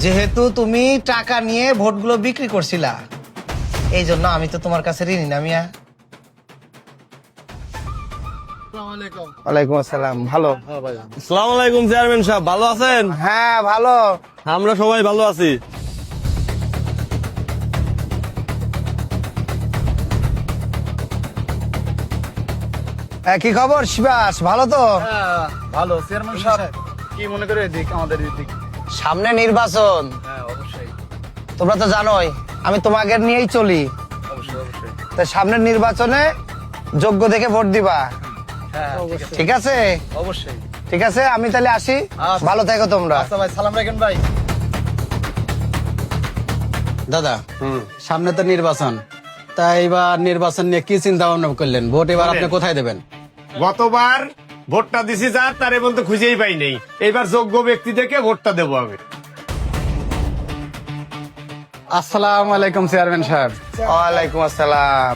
যেহেতু তুমি টাকা নিয়ে ভোটগুলো বিক্রি করছিলা, এই জন্য আমি তো তোমার কাছে ঋণী না মিয়া। ওয়ালাইকুম আসসালাম। ভালো? আসসালামু আলাইকুম চেয়ারম্যান সাহেব, ভালো আছেন? হ্যাঁ ভালো। আমরা সবাই ভালো আছি। কি খবর শিবাস, ভালো তো? ভালো চেয়ারম্যান সাহেব, কি মনে করে এদিক আমাদের এদিক? সামনে নির্বাচন, হ্যাঁ অবশ্যই তোমরা তো জানোই আমি তোমাকে নিয়েই চলি। অবশ্যই অবশ্যই। তাই সামনের নির্বাচনে যোগ্য দেখে ভোট দিবা, হ্যাঁ ঠিক আছে? অবশ্যই। ঠিক আছে, আমি তাহলে আসি। আচ্ছা। ভালো থেকো তোমরা। আচ্ছা ভাই, সালাম রাখেন ভাই। দাদা, সামনে তো নির্বাচন, তাই এবার নির্বাচন নিয়ে কি চিন্তা ভাবনা করলেন? ভোট এবার আপনি কোথায় দেবেন? গতবার ভোটটা দিছি যার তারে বলতে খুঁজেই পাই নেই, এইবার যোগ্য ব্যক্তি দেখে ভোটটা দেবো আমি। আসসালামু আলাইকুম চেয়ারম্যান সাহেব। ওয়ালাইকুম আসসালাম।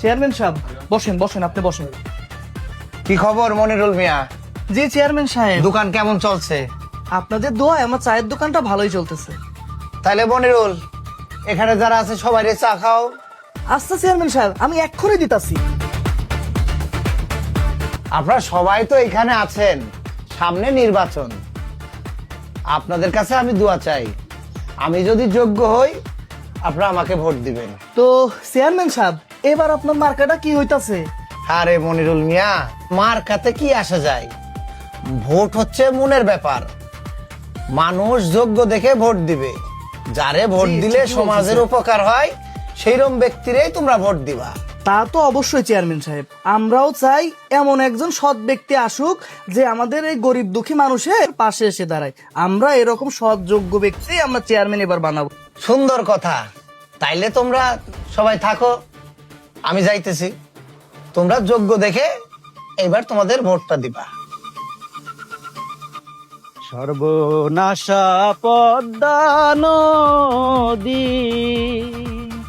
চেয়ারম্যান সাহেব বসেন বসেন, আপনি বসেন। কি খবর মনিরুল মিয়া? জি চেয়ারম্যান সাহেব, দোকান কেমন চলছে? আপনাদের দোয়ায় আমার চায়ের দোকানটা ভালোই চলতেছে। তাহলে মনিরুল, এখানে যারা আছে সবাই চা খাও। আচ্ছা চেয়ারম্যান সাহেব, আমি এক্ষুনি দিতাছি। আপনারা সবাই তো এখানে আছেন, সামনে নির্বাচন, আপনাদের কাছে আমি দোয়া চাই। আমি যদি যোগ্য হই, আপনারা আমাকে ভোট দিবেন। তো চেয়ারম্যান সাহেব, এবার আপনার মার্কাটা কি হইতাছে? আরে মনিরুল মিয়া, মার্কাতে কি আসা যায়? ভোট হচ্ছে মনের ব্যাপার। মানুষ যোগ্য দেখে ভোট দিবে, যারে ভোট দিলে সমাজের উপকার হয় সেইরকম ব্যক্তিরই তোমরা ভোট দিবা। তা তো অবশ্যই চেয়ারম্যান সাহেব, আমরাও চাই এমন একজন সৎ ব্যক্তি আসুক যে আমাদের এই গরিব দুঃখী মানুষের পাশে এসে দাঁড়ায়। আমরা এরকম সৎ যোগ্য ব্যক্তি আমরা চেয়ারম্যান এবার বানাবো। সুন্দর কথা। তাইলে তোমরা সবাই থাকো, আমি যাইতেছি। তোমরা যোগ্য দেখে এবার তোমাদের ভোটটা দিবা। সর্বনাশা পদ্মা নদী।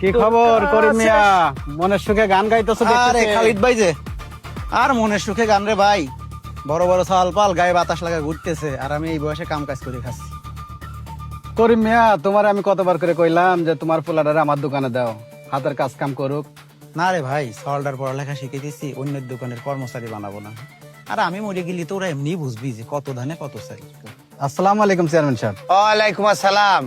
কি খবর করিম মিয়া? মনের সুখে গান গাইতেছো? আরে খালিদ ভাই যে, আর মনের সুখে গান রে ভাই। বড় বড় চাল পাল গায়ে বাতাস লাগা ঘুরতেছে, আর আমি এই বয়সে কাম কাজ করে খাচ্ছি। করিম মিয়া, তোমার আমি কতবার করে কইলাম যে তোমার পোলাটারে আমার দোকানে দাও, হাতের কাজ কাম করুক। না রে ভাই, সলডার পড়ালেখা শিখে দিচ্ছি, অন্যের দোকানের কর্মচারী বানাবো না। আর আমি মরে গেলি তো ওরা এমনি বুঝবি যে কত ধানে কত চাই। আসসালামু আলাইকুম চেয়ারম্যান সাহেব। ওয়ালাইকুম আসসালাম।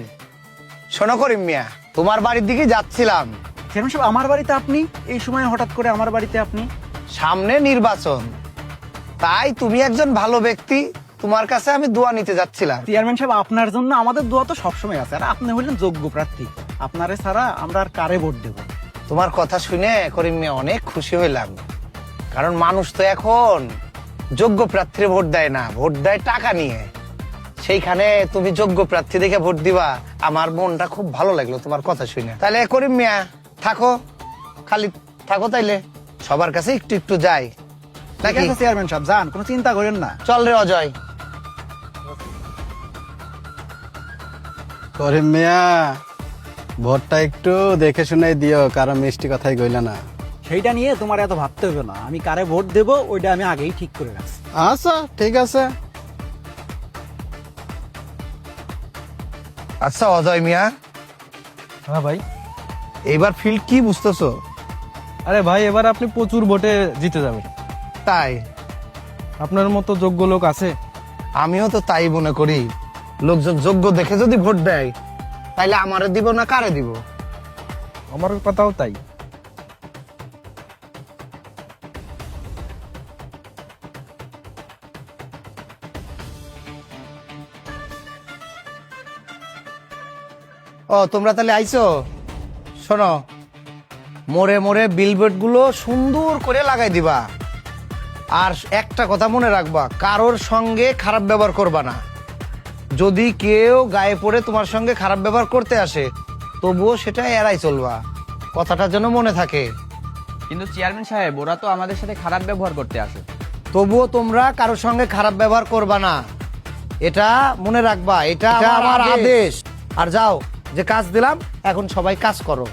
শোনো করিম মিয়া, তোমার বাড়ির দিকে যাচ্ছিলাম। চেয়ারম্যান সাহেব, আমার বাড়িতে আপনি এই সময় হঠাৎ করে আমার বাড়িতে আপনি? সামনে নির্বাচন, তাই তুমি একজন ভালো ব্যক্তি, তোমার কাছে আমি দোয়া নিতে যাচ্ছিলাম। চেয়ারম্যান সাহেব, আপনার জন্য আমাদের দোয়া তো সবসময় আছে, আর আপনি হলেন যোগ্য প্রার্থী। আপনারে ছাড়া আমরা আর কারে ভোট দেব? তোমার কথা শুনে করিম মিয়া অনেক খুশি হইলাম, কারণ মানুষ তো এখন যোগ্য প্রার্থীর ভোট দেয় না, ভোট দেয় টাকা নিয়ে। সেইখানে তুমি যোগ্য প্রার্থী দেখে ভোট দিবা, আমার মনটা খুব ভালো লাগলো তোমার কথা শুনে। তাহলে করিম মিয়া থাকো, খালি থাকো, তাইলে সবার কাছে একটু একটু যাই ঠিক নাকি? আছে চেয়ারম্যান সাহেব, যান, কোনো চিন্তা করেন না। চল রে অজয়। করিম মিয়া, ভোটটা একটু দেখে শুনে দিও, কারণ মিষ্টি কথাই কইলা না। সেইটা নিয়ে তোমার এত ভাবতে হবে না, আমি কারে ভোট দেব ওইটা আমি আগেই ঠিক করে রাখছি। আচ্ছা ঠিক আছে। আচ্ছা অজয় মিয়া, হ্যাঁ ভাই। এইবার ফিল্ড কি বুঝতেছো? আরে ভাই, এবার আপনি প্রচুর ভোটে জিতে যাবেন। তাই? আপনার মতো যোগ্য লোক আছে? আমিও তো তাই মনে করি। লোকজন যোগ্য দেখে যদি ভোট দেয়, তাইলে আমারে দিব না কারে দিব? আমার কথাও তাই। ও তোমরা তাহলে আইছো? শোনো, মোড়ে মোড়ে বিলবোর্ড গুলো সুন্দর করে লাগাই দিবা, আর একটা কথা মনে রাখবা, কারোর সঙ্গে খারাপ ব্যবহার করবা না। যদি কেউ গায়ে পড়ে তোমার সঙ্গে খারাপ ব্যবহার করতে আসে, তবুও সেটা এড়াই চলবা, কথাটা যেন মনে থাকে। কিন্তু চেয়ারম্যান সাহেব, ওরা তো আমাদের সাথে খারাপ ব্যবহার করতে আসে। তবুও তোমরা কারোর সঙ্গে খারাপ ব্যবহার করবা না, এটা মনে রাখবা, এটা আমার আদেশ। আর যাও, যে কাজ দিলাম এখন সবাই কাজ করো।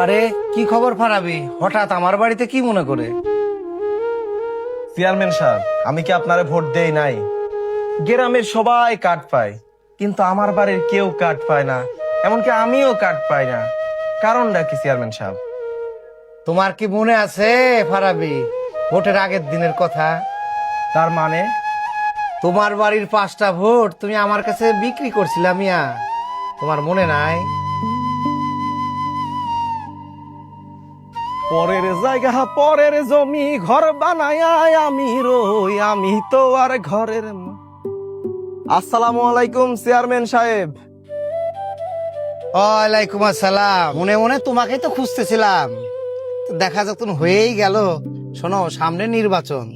আরে কি খবর ফারাবি, হঠাৎ আমার বাড়িতে কি মনে করে? চেয়ারম্যান সাহেব, আমি কি আপনারে ভোট দেই নাই? গ্রামের সবাই কার্ড পায়, কিন্তু আমার বাড়ির কেউ কার্ড পায় না, এমনকি আমিও কার্ড পাই না। কারণটা কি চেয়ারম্যান সাহেব? তোমার কি মনে আছে ফারাবি, ভোটের আগের দিনের কথা? তার মানে? তোমার বাড়ির 5টা ভোট তুমি আমার কাছে বিক্রি করছিলা মিয়া, তোমার মনে নাই? পরের জায়গা পরের জমি ঘর বানায় আমি রই, আমি তো আর ঘরের আসসালামু আলাইকুম চেয়ারম্যান সাহেব। ওয়ালাইকুম আসসালাম। মনে মনে তোমাকেই তো খুঁজতেছিলাম, তো দেখা যখন হয়েই গেল। শোনো, সামনে নির্বাচন,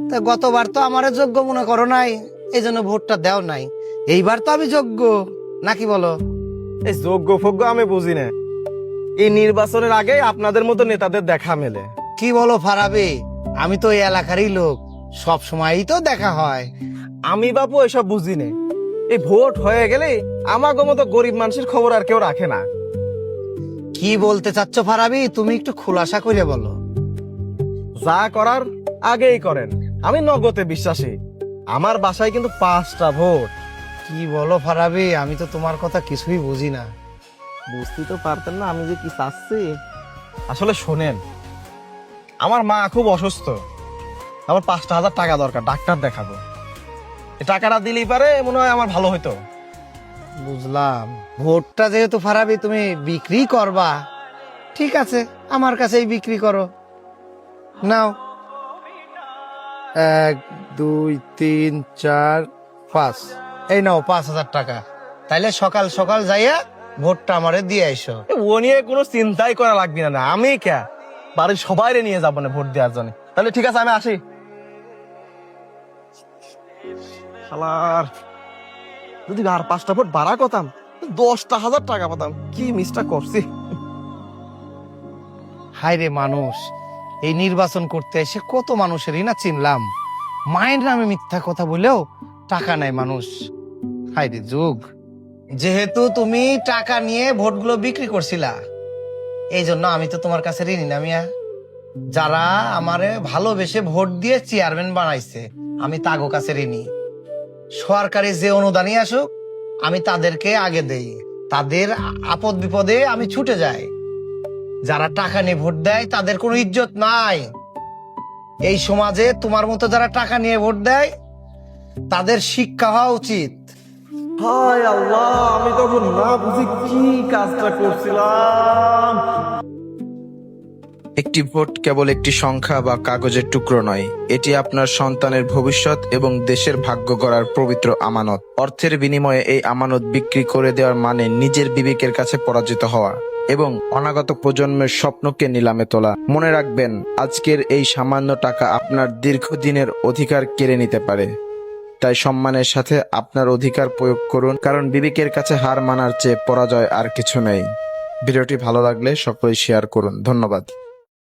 তা গতবার তো আমারে যোগ্য মনে করো নাই, এই জন্য ভোটটা দেও নাই। এইবার তো আমি যোগ্য, নাকি বলো? এই যোগ্য ফোগ্য আমি বুঝি না, এই নির্বাচনের আগে আপনাদের মতো নেতাদের দেখা মেলে। কি বলো ফারাবি, আমি তো এই এলাকারই লোক, সব সময়ই তো দেখা হয়। আমি বাপু এসব বুঝি না, এই ভোট হয়ে গেলে আমাগো মতো গরিব মানুষের খবর আর কেউ রাখে না। কি বলতে চাচ্ছ ফারাবি, তুমি একটু খোলাসা করে বলো। যা করার আগেই করেন, আমি নগদে বিশ্বাসী। আমার বাসায় কিন্তু 5টা ভোট। কি বলো ফারাবি, আমি তো তোমার কথা কিছুই বুঝি না। বুঝতে তো পারতেন না আমি যে কি চাচ্ছি। আসলে শোনেন, আমার মা খুব অসুস্থ, আমার 5,000 টাকা দরকার, ডাক্তার দেখাবো। এই টাকাটা দিলেই পারে মনে হয় আমার ভালো হইতো। বুঝলাম, ভোটটা যেহেতু ফারাবি তুমি বিক্রি করবা, ঠিক আছে, আমার কাছেই বিক্রি করো। নাও, 1 2 3 4 5, এই নাও 5,000 টাকা। তাইলে সকাল সকাল যাইয়া ভোটটা আমারে দিয়ে আইসো। ও নিয়ে কোনো চিন্তাই করা লাগবে না, আমি কে বাড়ির সবাই নিয়ে যাবো না ভোট দেওয়ার জন্য। তাহলে ঠিক আছে, আমি আসি। শালার, যদি আর 5টা ভোট বাড়া করতাম 10,000 টাকা পেতাম। কি মিসটা করছি। হায় রে মানুষ, এই নির্বাচন করতে এসে কত মানুষেরই না চিনলাম, মায়ের নামে মিথ্যা কথা বলেও টাকা নেয় মানুষ। হায় রে যুগ। যেহেতু তুমি টাকা নিয়ে ভোটগুলো বিক্রি করছিলা, এই জন্য আমি তো তোমার কাছে ঋণী না মিয়া। যারা আমারে ভালোবেসে ভোট দিয়ে চেয়ারম্যান বানাইছে, আমি তাগো কাছে ঋণী। সরকারি যে অনুদানই আসুক আমি তাদেরকে আগে দেই, তাদের আপদ বিপদে আমি ছুটে যাই। যারা টাকা নিয়ে ভোট দেয় তাদের কোনো ইজ্জত নাই। এই সমাজে তোমার মতো যারা টাকা নিয়ে ভোট দেয় তাদের শিক্ষা হওয়া উচিত। হায় আল্লাহ, আমি তখন না বুঝি কি কাজটা করছিলাম। একটি ভোট কেবল একটি সংখ্যা বা কাগজের টুকরো নয়, এটি আপনার সন্তানের ভবিষ্যৎ এবং দেশের ভাগ্য গড়ার পবিত্র আমানত। অর্থের বিনিময়ে এই আমানত বিক্রি করে দেওয়ার মানে নিজের বিবেকের কাছে পরাজিত হওয়া এবং অনাগত প্রজন্মের স্বপ্নকে নিলামে তোলা। মনে রাখবেন, আজকের এই সামান্য টাকা আপনার দীর্ঘদিনের অধিকার কেড়ে নিতে পারে। তাই সম্মানের সাথে আপনার অধিকার প্রয়োগ করুন, কারণ বিবেকের কাছে হার মানার চেয়ে পরাজয় আর কিছু নেই। ভিডিওটি ভালো লাগলে সকলেই শেয়ার করুন। ধন্যবাদ।